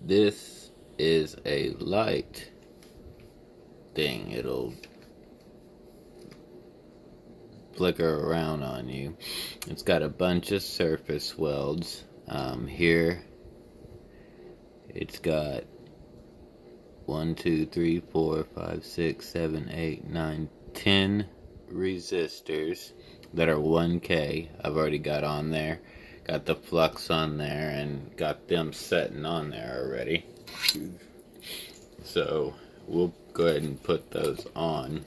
This is a light thing. It'll flicker around on you. It's got a bunch of surface welds. Here it's got 1, 2, 3, 4, 5, 6, 7, 8, 9, 10 resistors that are 1K. I've already got on there. Got the flux on there and got them setting on there already. So we'll go ahead and put those on.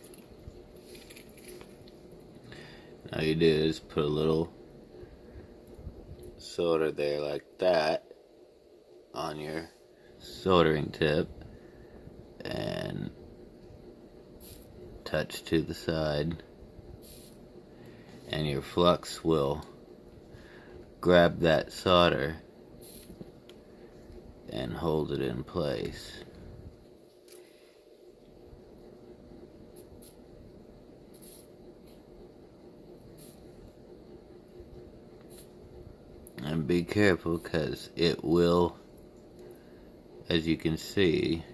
All you do is put a little solder there like that on your soldering tip and touch to the side, and your flux will grab that solder and hold it in place. And be careful, because it will, as you can see,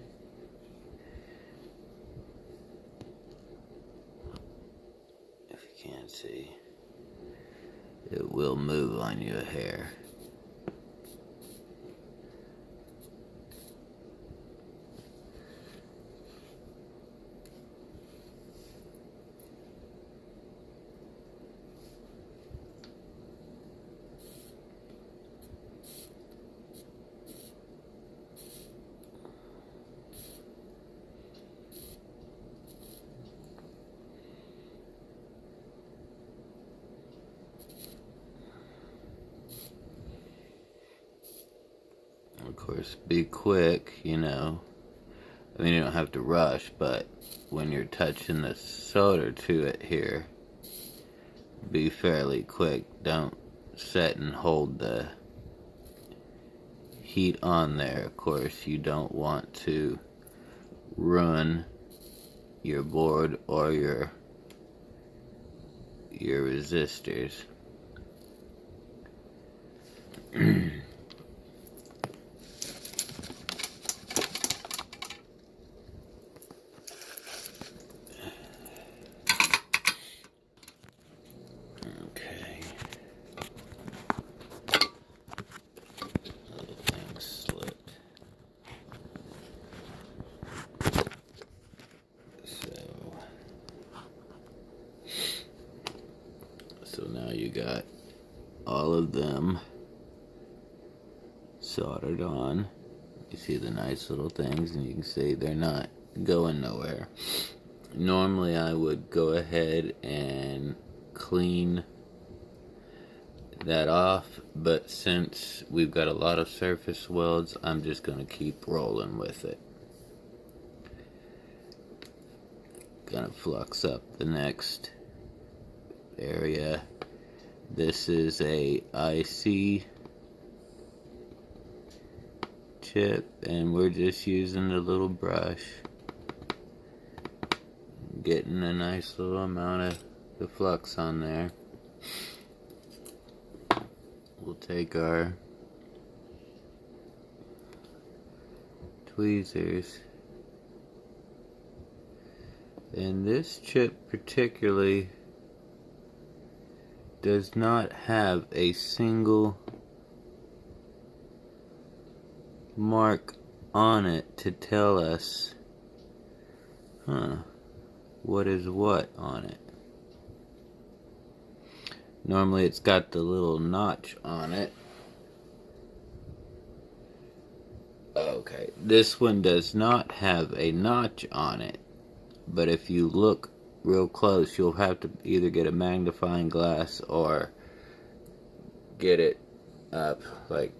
if you can't see, it will move on your hair. Of course, be quick, you know. I mean, you don't have to rush, but when you're touching the solder to it here, be fairly quick. Don't set and hold the heat on there. Of course, you don't want to ruin your board or your resistors. Okay. Little thing slipped. So now you got all of them soldered on. You see the nice little things, and you can see they're not going nowhere. Normally I would go ahead and clean that off, but since we've got a lot of surface welds, I'm just going to keep rolling with it. Gonna flux up the next area. This is a IC chip, and we're just using a little brush, getting a nice little amount of the flux on there. We'll take our tweezers, and this chip particularly does not have a single mark on it to tell us what is what on it. Normally it's got the little notch on it. Okay, this one does not have a notch on it, but if you look real close, you'll have to either get a magnifying glass or get it up. Like,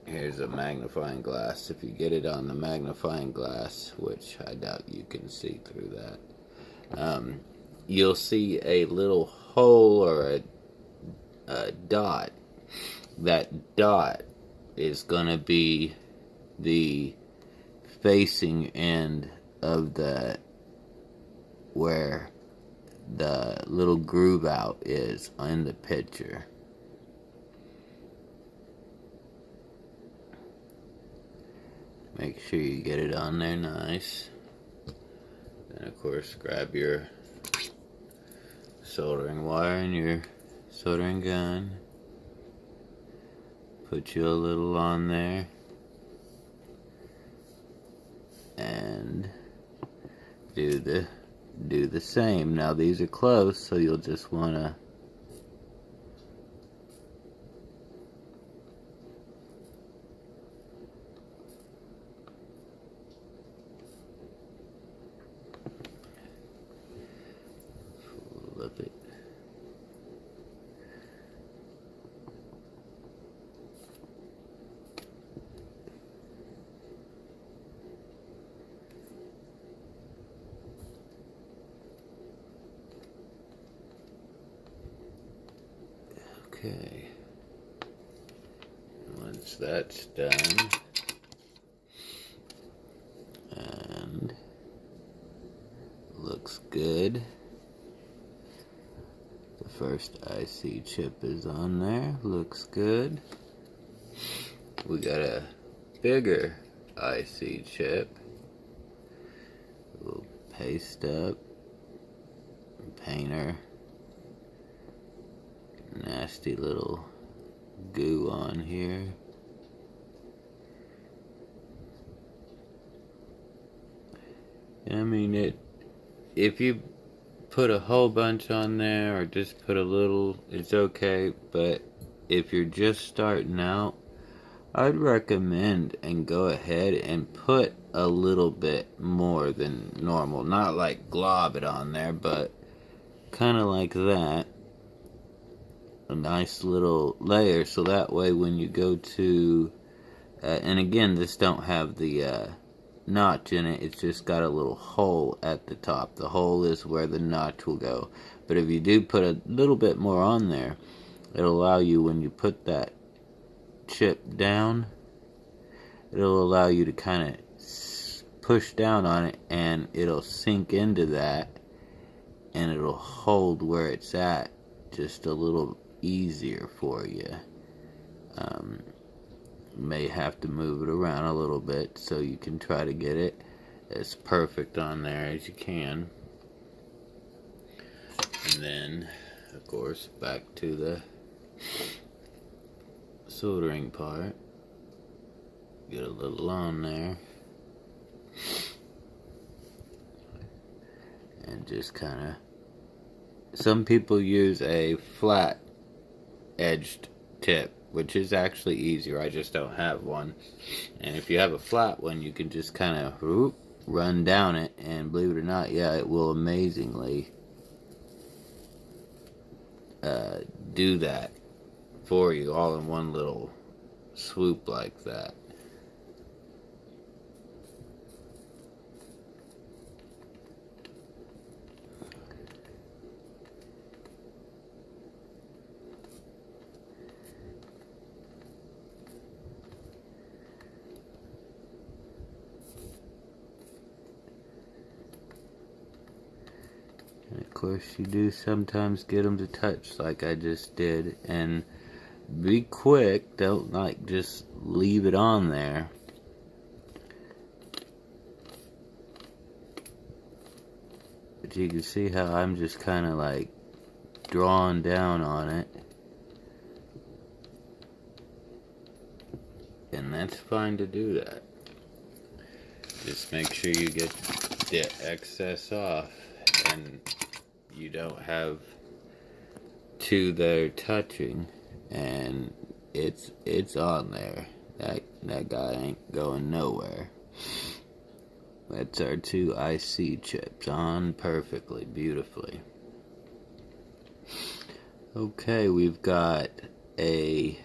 here's a magnifying glass. If you get it on the magnifying glass, which I doubt you can see through that, you'll see a little hole or a dot. That dot is gonna be the facing end of the where the little groove out is in the picture. Make sure you get it on there nice. Then of course grab your soldering wire and your soldering gun. Put you a little on there. And do the same. Now these are close, so you'll just wanna flip it. Okay. Once that's done, and looks good. The first IC chip is on there, looks good. We got a bigger IC chip. We'll paste up, painter, nasty little goo on here. I mean, if you put a whole bunch on there or just put a little, it's okay, but if you're just starting out, I'd recommend and go ahead and put a little bit more than normal. Not like glob it on there, but kind of like that. A nice little layer, so that way when you go to, and again, this don't have the notch in it, it's just got a little hole at the top. The hole is where the notch will go. But if you do put a little bit more on there, it'll allow you, when you put that chip down, it'll allow you to kind of push down on it and it'll sink into that and it'll hold where it's at just a little easier for you. May have to move it around a little bit so you can try to get it as perfect on there as you can. And then of course back to the soldering part. Get a little on there and just kind of, some people use a flat edged tip, which is actually easier. I just don't have one. And if you have a flat one, you can just kind of run down it, and believe it or not, yeah, it will amazingly do that for you all in one little swoop like that. And of course you do sometimes get them to touch like I just did, and be quick, don't like just leave it on there. But you can see how I'm just kind of like drawing down on it, and that's fine to do that. Just make sure you get the excess off and you don't have two there touching, and it's on there. That guy ain't going nowhere. That's our two IC chips on perfectly, beautifully. Okay, we've got a,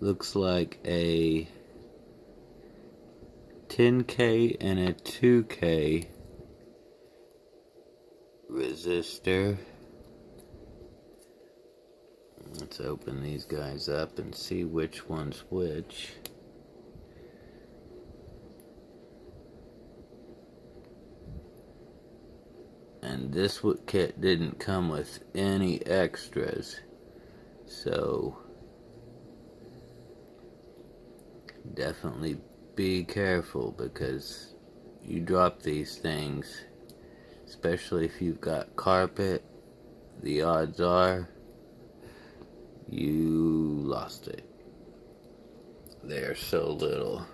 looks like a 10K and a 2K resistor. Let's open these guys up and see which one's which. And this kit didn't come with any extras, so definitely be careful, because you drop these things, especially if you've got carpet, the odds are you lost it. They're so little.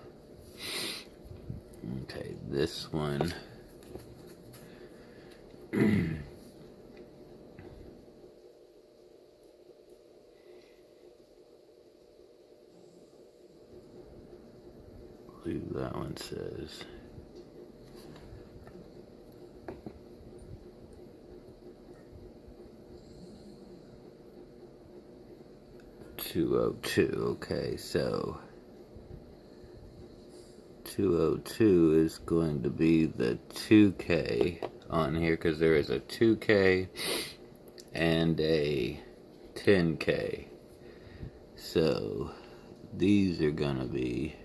Okay, this one. I believe that one says 202. Okay, so 202 is going to be the 2K on here, because there is a 2K and a 10K. So these are gonna be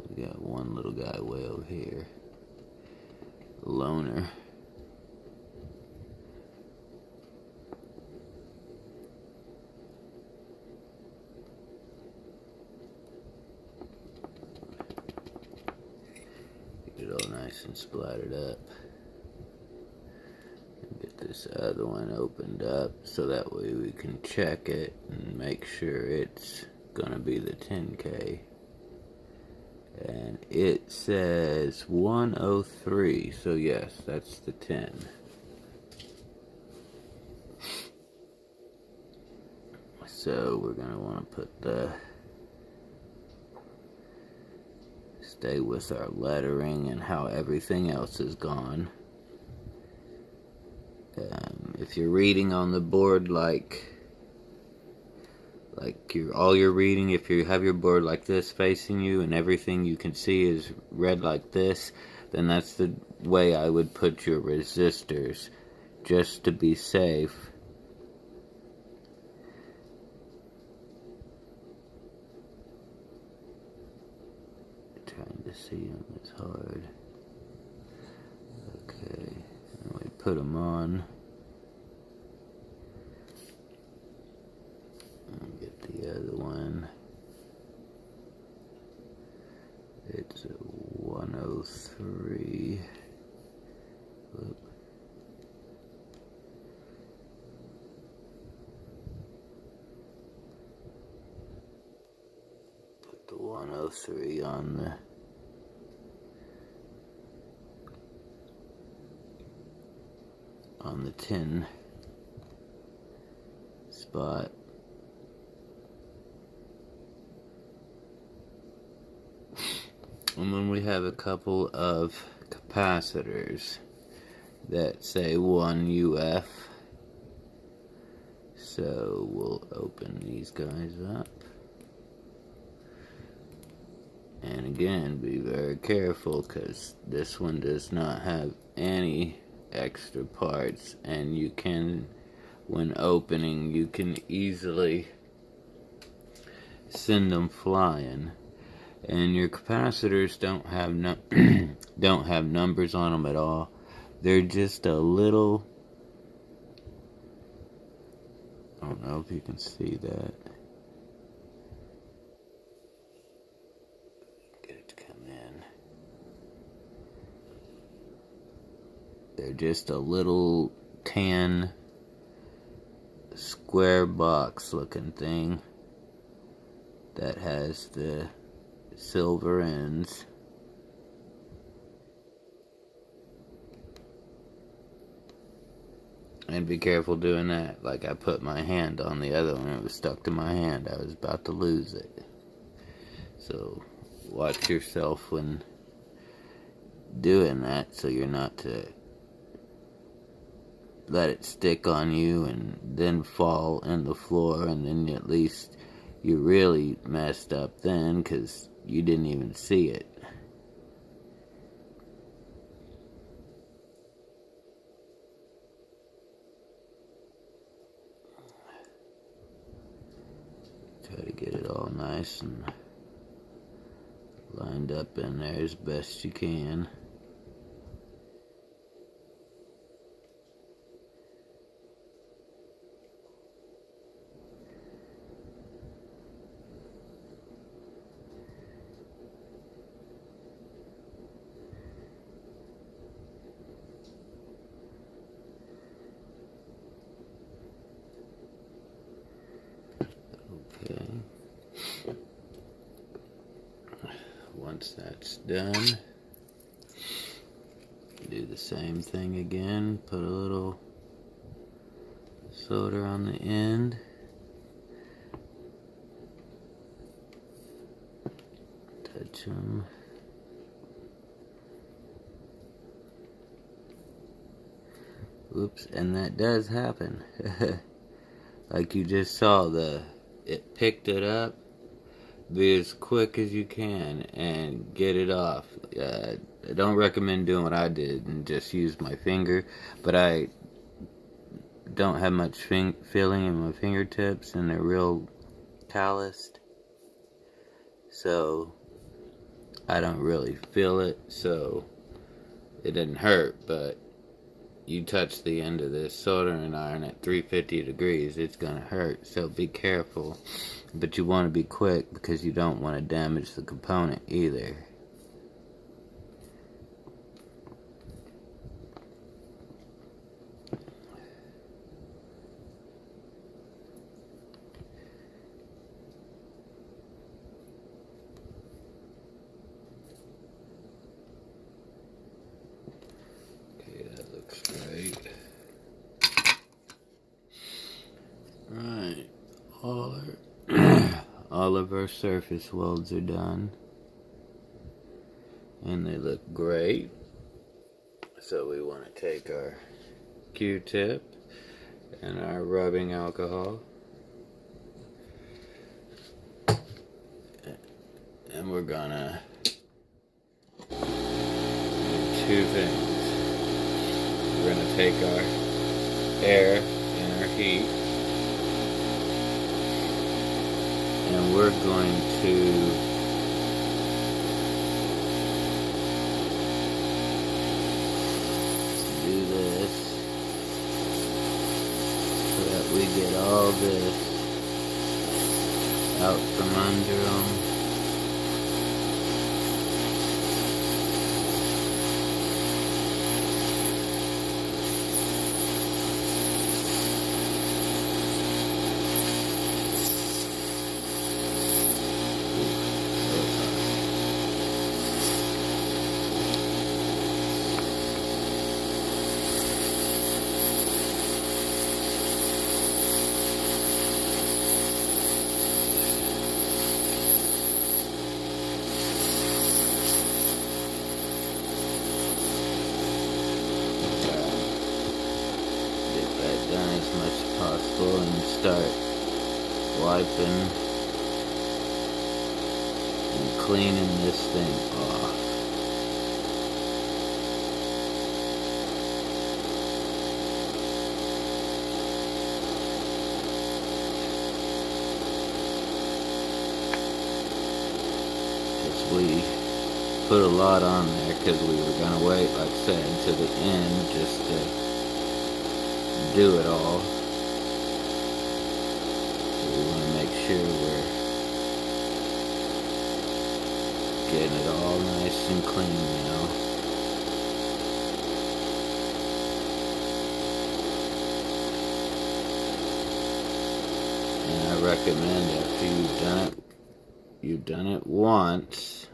we got one little guy way over here, loner. Get it all nice and splattered up. Get this other one opened up so that way we can check it and make sure it's gonna be the 10K. And it says 103, so yes, that's the 10. So we're gonna want to put stay with our lettering and how everything else is gone. If you're reading on the board like all you're reading, if you have your board like this facing you and everything you can see is red like this, then that's the way I would put your resistors, just to be safe. Trying to see them is hard. Okay, and we put them on. And get the other one. It's a 103. Whoop. Put the 103 on the 10 spot. And then we have a couple of capacitors that say 1 UF. So we'll open these guys up. And again, be very careful, because this one does not have any extra parts, and you can, when opening, you can easily send them flying. And your capacitors don't have don't have numbers on them at all. They're just a little, I don't know if you can see that. Get it to come in. They're just a little tan square box looking thing that has the silver ends. And be careful doing that. Like, I put my hand on the other one, it was stuck to my hand. I was about to lose it. So watch yourself when doing that, so you're not to let it stick on you and then fall in the floor, and then at least you really messed up then, because you didn't even see it. Try to get it all nice and lined up in there as best you can. that's done, do the same thing again. Put a little solder on the end. Touch them. Oops, and that does happen. Like you just saw, it picked it up. Be as quick as you can and get it off. I don't recommend doing what I did and just use my finger, but I don't have much feeling in my fingertips and they're real calloused, so I don't really feel it, so it didn't hurt. But you touch the end of this soldering iron at 350 degrees, it's gonna hurt, so be careful. But you want to be quick because you don't want to damage the component either. Okay, that looks great. Right, all of our surface welds are done, and they look great. So we want to take our Q-tip and our rubbing alcohol, and we're gonna do two things. We're gonna take our air and our heat, and we're going to do this so that we get all this out from under them. Done as much as possible and start wiping and cleaning this thing off. Because we put a lot on there because we were going to wait, like I said, to the end just to do it all. So we want to make sure we're getting it all nice and clean now. And I recommend after you've done it once,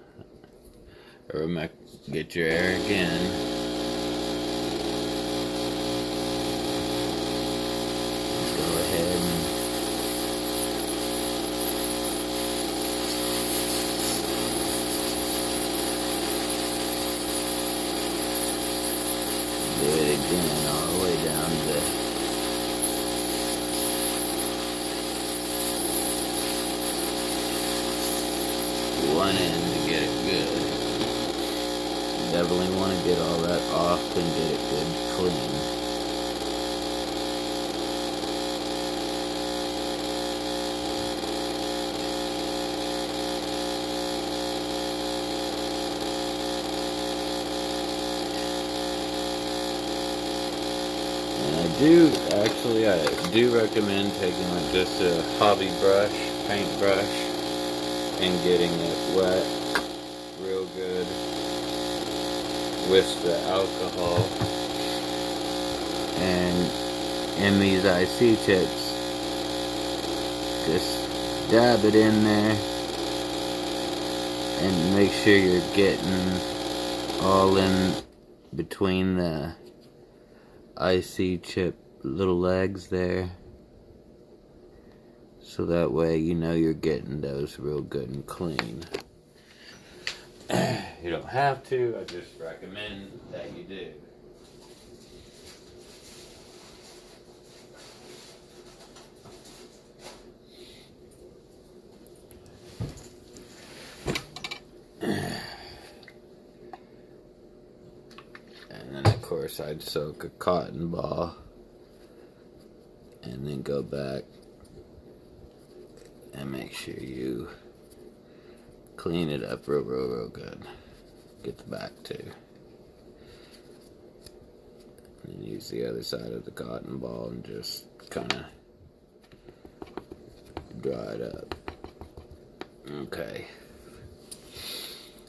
or get your air again. Do it again all the way down to one end to get it good. Definitely want to get all that off and get it good clean. I do recommend taking like just a hobby brush, paintbrush, and getting it wet real good with the alcohol. And in these IC tips, just dab it in there And make sure you're getting all in between the IC chip little legs there, so that way you know you're getting those real good and clean. You don't have to, I just recommend that you do. And then of course I'd soak a cotton ball and then go back and make sure you clean it up real good. Get the back too. And use the other side of the cotton ball and just kind of dry it up. Okay.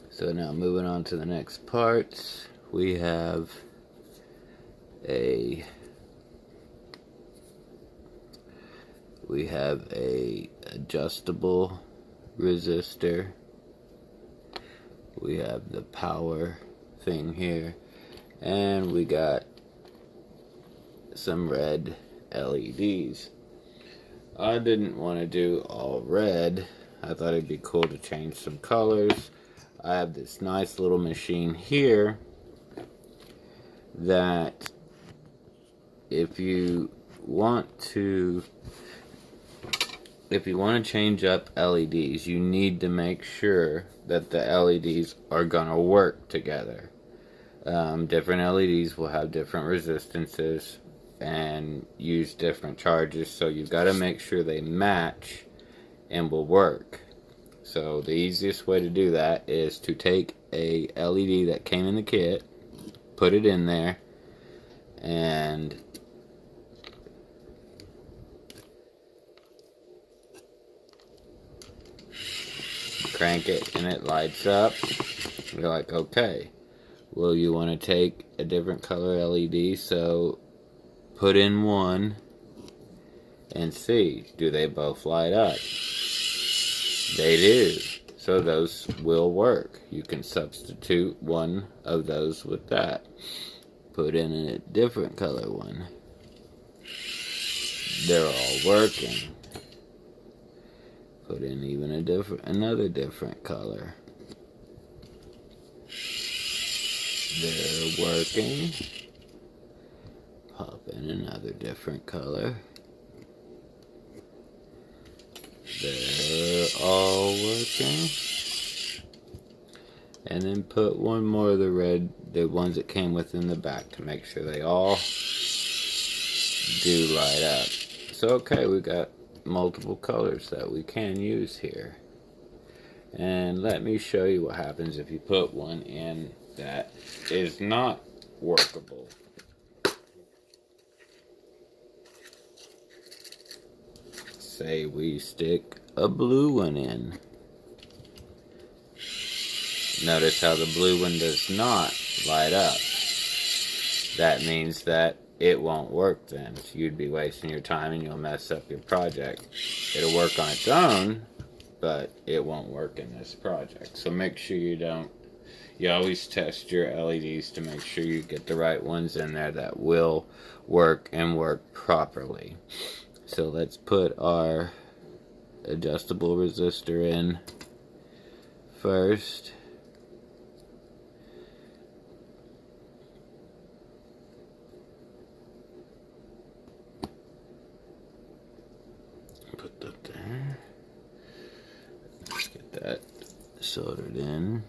So now moving on to the next parts, we have a adjustable resistor. We have the power thing here, and we got some red LEDs. I didn't want to do all red. I thought it'd be cool to change some colors. I have this nice little machine here that if you want to change up LEDs, you need to make sure that the LEDs are gonna work together. Different LEDs will have different resistances and use different charges, so you've got to make sure they match and will work. So the easiest way to do that is to take a LED that came in the kit, put it in there, and crank it and it lights up. You're like, okay, well, you want to take a different color LED, so put in one and see, do they both light up? They do. So those will work. You can substitute one of those with that. Put in a different color one. They're all working. Put in even another different color. They're working. Pop in another different color. They're all working. And then put one more of the ones that came within the back to make sure they all do light up. So okay, we got multiple colors that we can use here. And let me show you what happens if you put one in that is not workable. Say we stick a blue one in. Notice how the blue one does not light up. That means that it won't work then. So you'd be wasting your time and you'll mess up your project. It'll work on its own, but it won't work in this project. So make sure you always test your LEDs to make sure you get the right ones in there that will work and work properly. So let's put our adjustable resistor in first. Put that there. Let's get that soldered in.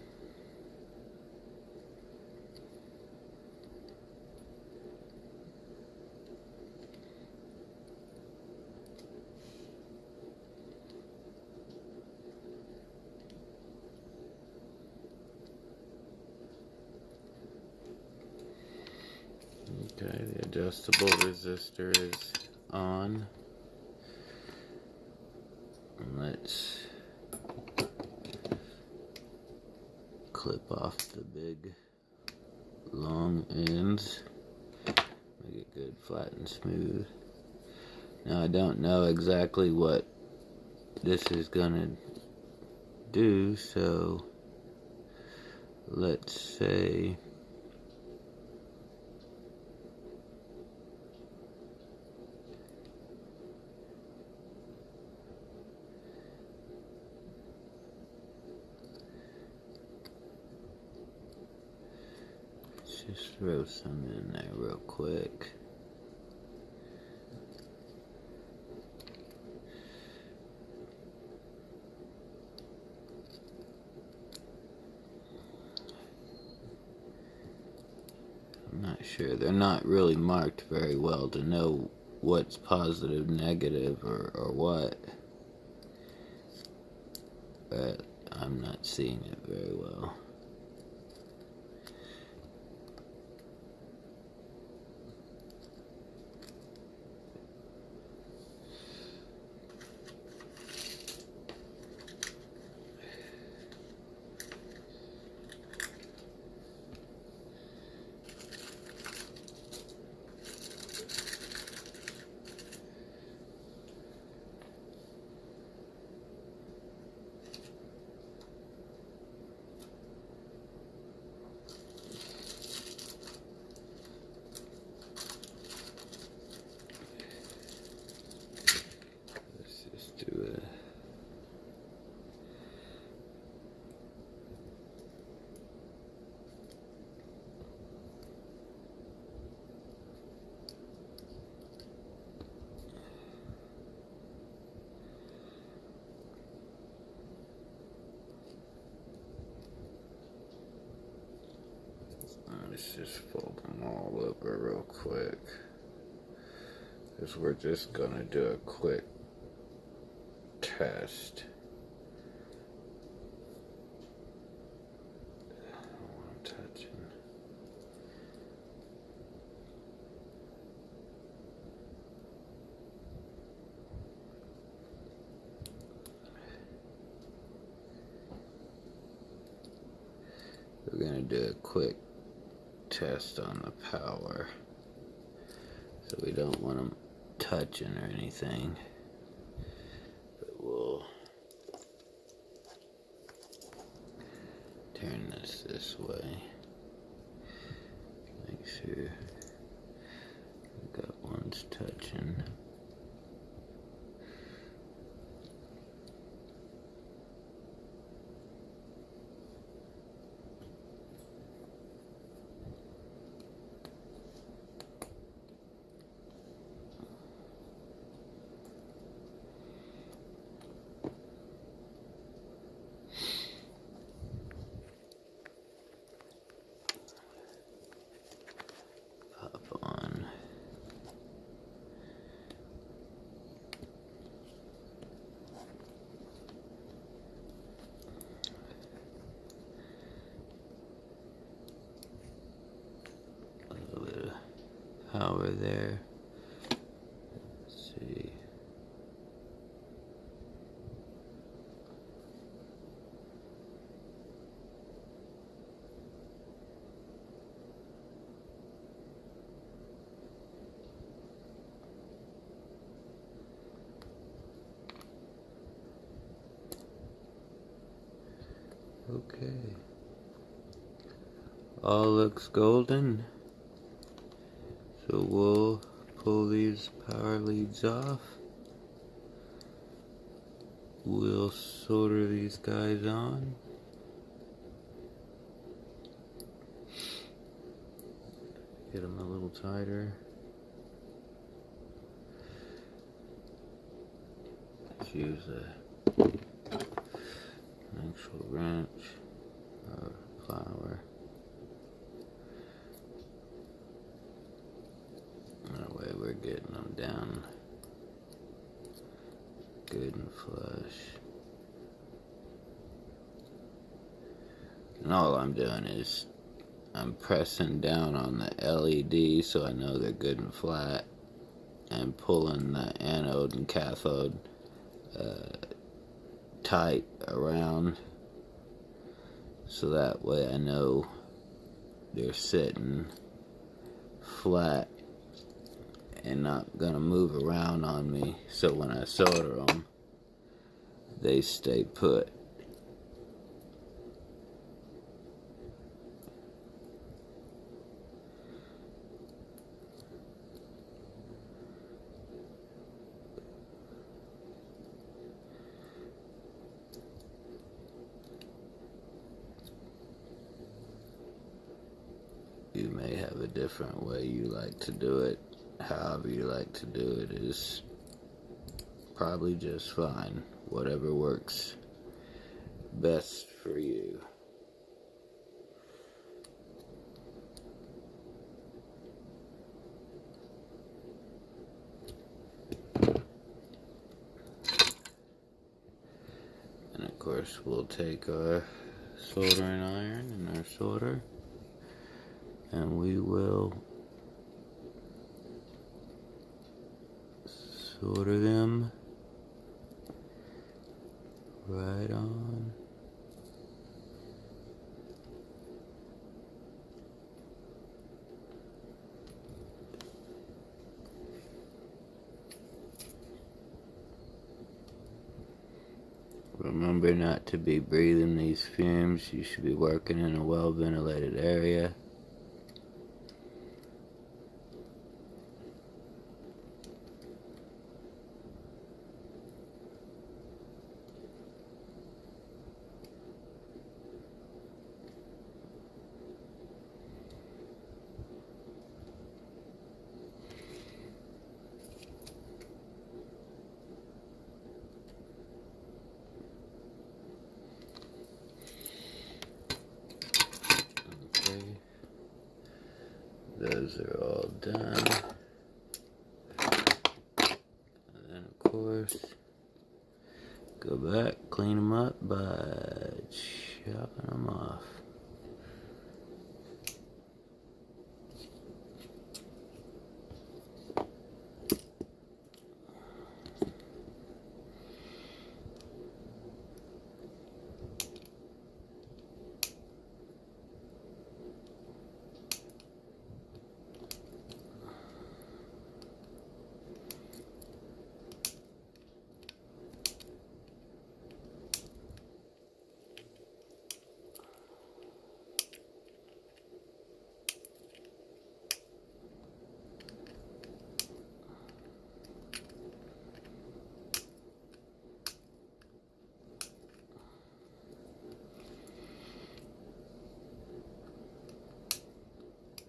Okay, the adjustable resistor is on. Let's clip off the big long ends. Make it good, flat and smooth. Now I don't know exactly what this is gonna do, so let's say let's just throw some in there real quick. I'm not sure. They're not really marked very well to know what's positive, negative, or what. But I'm not seeing it very well. Let's just do it. Let's just fold them all over real quick, because we're just gonna do a quick test. I'm touching. We're gonna do a quick test on the power, so we don't want them touching or anything, but we'll turn this way, make sure we got ones touching. On. A little bit of power there. Let's see. Okay. All looks golden. So we'll pull these power leads off. We'll solder these guys on. Get them a little tighter. Let's use an actual wrench or plier. That way we're getting them down good and flush. And all I'm doing is I'm pressing down on the LED so I know they're good and flat, and pulling the anode and cathode tight around so that way I know they're sitting flat and not gonna move around on me, so when I solder them they stay put. different way you like to do it. However you like to do it is probably just fine. Whatever works best for you. And of course we'll take our soldering iron and our solder, and we will solder them right on. Remember not to be breathing these fumes. You should be working in a well ventilated area. Those are all done. And then of course, go back, clean them up by chopping them off.